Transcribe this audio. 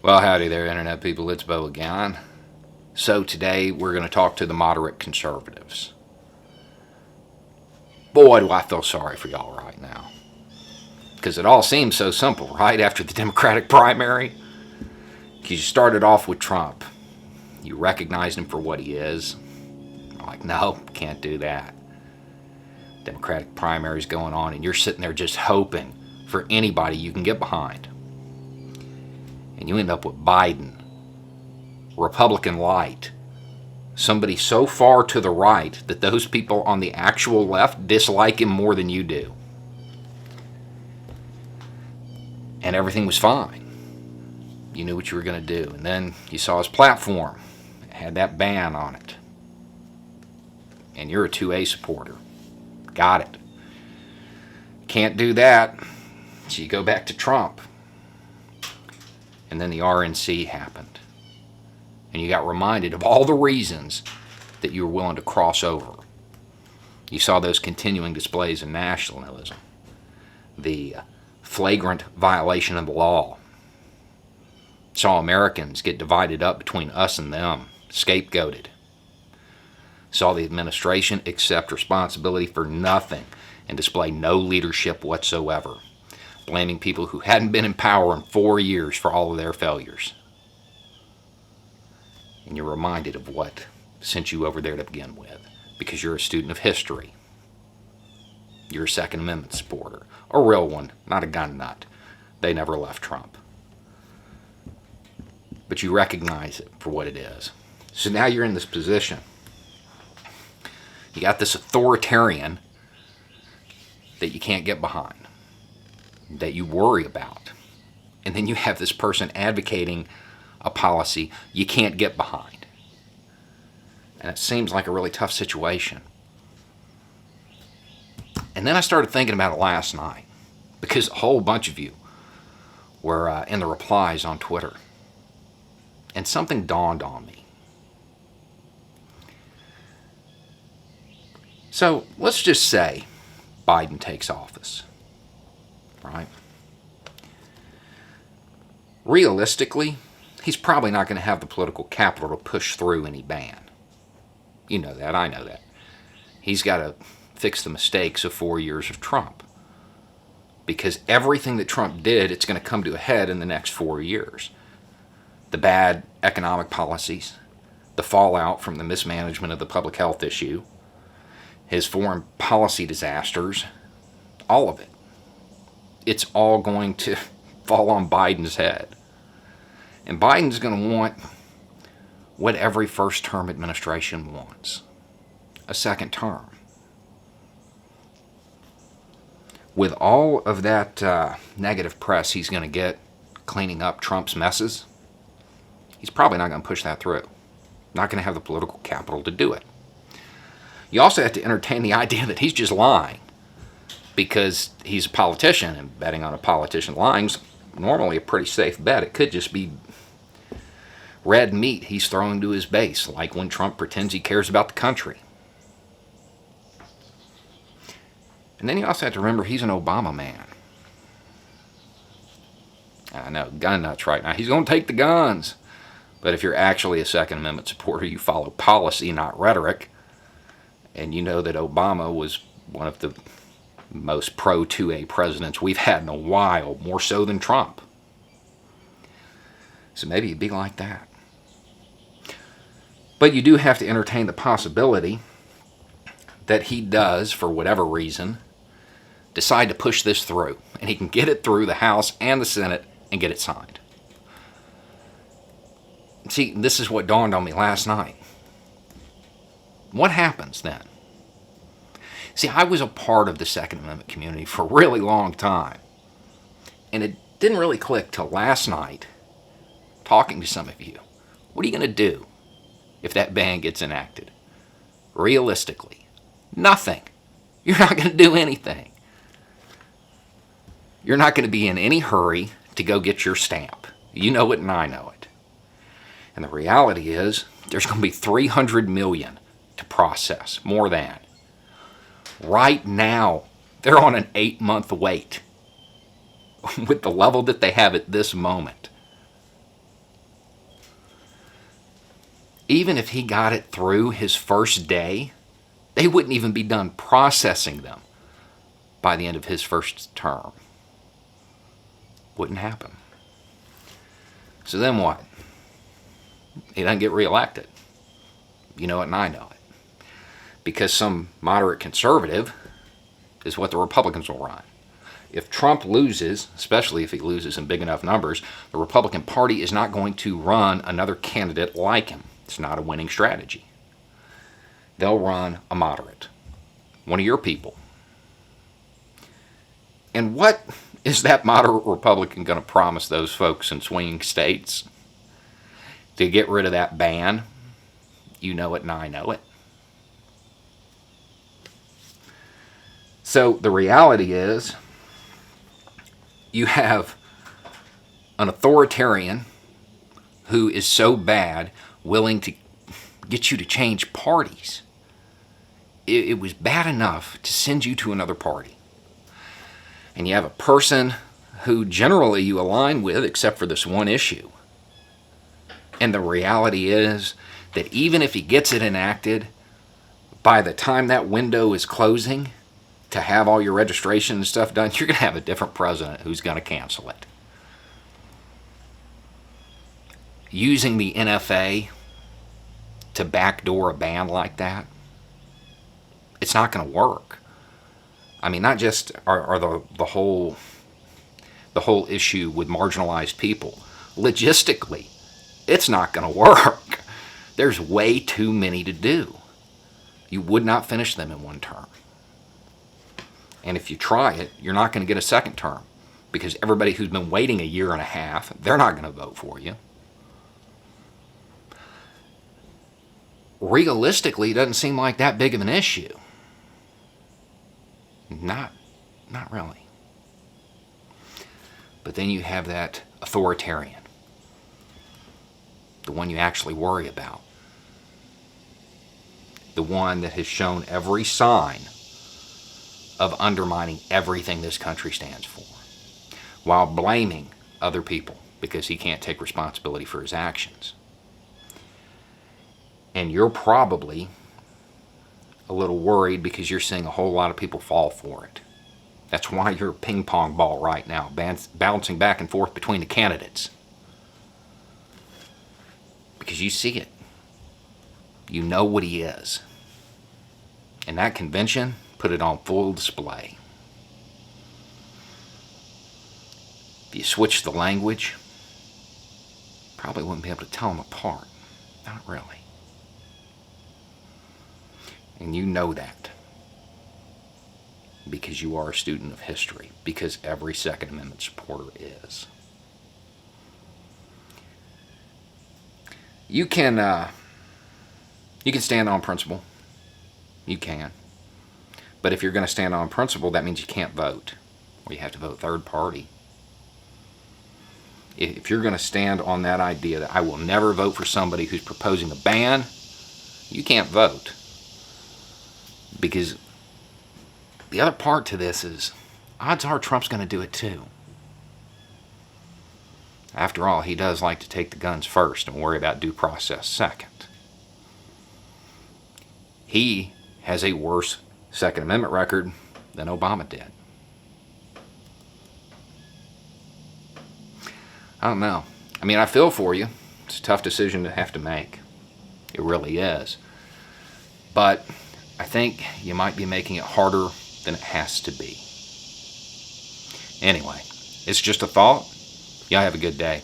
Well, howdy there, Internet people. It's Bo again. So today we're going to talk to the moderate conservatives. Boy, do I feel sorry for y'all right now. Because it all seems so simple, right? After the Democratic primary. Because you started off with Trump. You recognized him for what he is. You're like, no, can't do that. Democratic primary's going on and you're sitting there just hoping for anybody you can get behind. And you end up with Biden, Republican light, somebody so far to the right that those people on the actual left dislike him more than you do. And everything was fine. You knew what you were going to do. And then you saw his platform. It had that ban on it. And you're a 2A supporter. Got it. Can't do that. So you go back to Trump. And then the RNC happened. And you got reminded of all the reasons that you were willing to cross over. You saw those continuing displays of nationalism. The flagrant violation of the law. Saw Americans get divided up between us and them, scapegoated. Saw the administration accept responsibility for nothing and display no leadership whatsoever, blaming people who hadn't been in power in 4 years for all of their failures. And you're reminded of what sent you over there to begin with, because you're a student of history. You're a Second Amendment supporter, a real one, not a gun nut. They never left Trump. But you recognize it for what it is. So now you're in this position. You got this authoritarian that you can't get behind, that you worry about. And then you have this person advocating a policy you can't get behind. And it seems like a really tough situation. And then I started thinking about it last night, because a whole bunch of you were in the replies on Twitter. And something dawned on me. So let's just say Biden takes office, right? Realistically, he's probably not going to have the political capital to push through any ban. You know that, I know that. He's got to fix the mistakes of 4 years of Trump. Because everything that Trump did, it's going to come to a head in the next 4 years. The bad economic policies, the fallout from the mismanagement of the public health issue, his foreign policy disasters, all of it. It's all going to fall on Biden's head. And Biden's going to want what every first-term administration wants, a second term. With all of that negative press he's going to get cleaning up Trump's messes, he's probably not going to push that through. Not going to have the political capital to do it. You also have to entertain the idea that he's just lying, because he's a politician, and betting on a politician lying is normally a pretty safe bet. It could just be red meat he's throwing to his base, like when Trump pretends he cares about the country. And then you also have to remember he's an Obama man. I know, gun nuts right now. He's going to take the guns. But if you're actually a Second Amendment supporter, you follow policy, not rhetoric. And you know that Obama was one of the most pro-2A presidents we've had in a while, more so than Trump. So maybe it'd be like that. But you do have to entertain the possibility that he does, for whatever reason, decide to push this through. And he can get it through the House and the Senate and get it signed. See, this is what dawned on me last night. What happens then? See, I was a part of the Second Amendment community for a really long time. And it didn't really click till last night, talking to some of you. What are you going to do if that ban gets enacted? Realistically, nothing. You're not going to do anything. You're not going to be in any hurry to go get your stamp. You know it and I know it. And the reality is, there's going to be 300 million to process, more than. Right now, they're on an 8-month wait with the level that they have at this moment. even if he got it through his first day, they wouldn't even be done processing them by the end of his first term. Wouldn't happen. So then what? He doesn't get reelected. You know it and I know it. Because some moderate conservative is what the Republicans will run. If Trump loses, especially if he loses in big enough numbers, the Republican Party is not going to run another candidate like him. It's not a winning strategy. They'll run a moderate, one of your people. And what is that moderate Republican going to promise those folks in swinging states? To get rid of that ban? You know it and I know it. So the reality is, you have an authoritarian who is so bad, willing to get you to change parties. It was bad enough to send you to another party. And you have a person who generally you align with, except for this one issue. And the reality is that even if he gets it enacted, by the time that window is closing to have all your registration and stuff done, you're going to have a different president who's going to cancel it. Using the NFA to backdoor a ban like that, it's not going to work. I mean, not just are the whole issue with marginalized people. Logistically, it's not going to work. There's way too many to do. You would not finish them in one term. And if you try it, you're not going to get a second term, because everybody who's been waiting a year and a half, they're not going to vote for you. Realistically, it doesn't seem like that big of an issue. Not really. But then you have that authoritarian, the one you actually worry about, the one that has shown every sign of undermining everything this country stands for, while blaming other people because he can't take responsibility for his actions. And you're probably a little worried because you're seeing a whole lot of people fall for it. That's why you're a ping pong ball right now, bouncing back and forth between the candidates. Because you see it. You know what he is. And that convention put it on full display. If you switch the language, probably wouldn't be able to tell them apart. Not really. And you know that. Because you are a student of history. Because every Second Amendment supporter is. You can stand on principle. You can. But if you're going to stand on principle, that means you can't vote. Or you have to vote third party. If you're going to stand on that idea that I will never vote for somebody who's proposing a ban, you can't vote. Because the other part to this is, odds are Trump's going to do it too. After all, he does like to take the guns first and worry about due process second. He has a worse Second Amendment record than Obama did. I don't know. I mean, I feel for you. It's a tough decision to have to make. It really is. But I think you might be making it harder than it has to be. Anyway, it's just a thought. Y'all have a good day.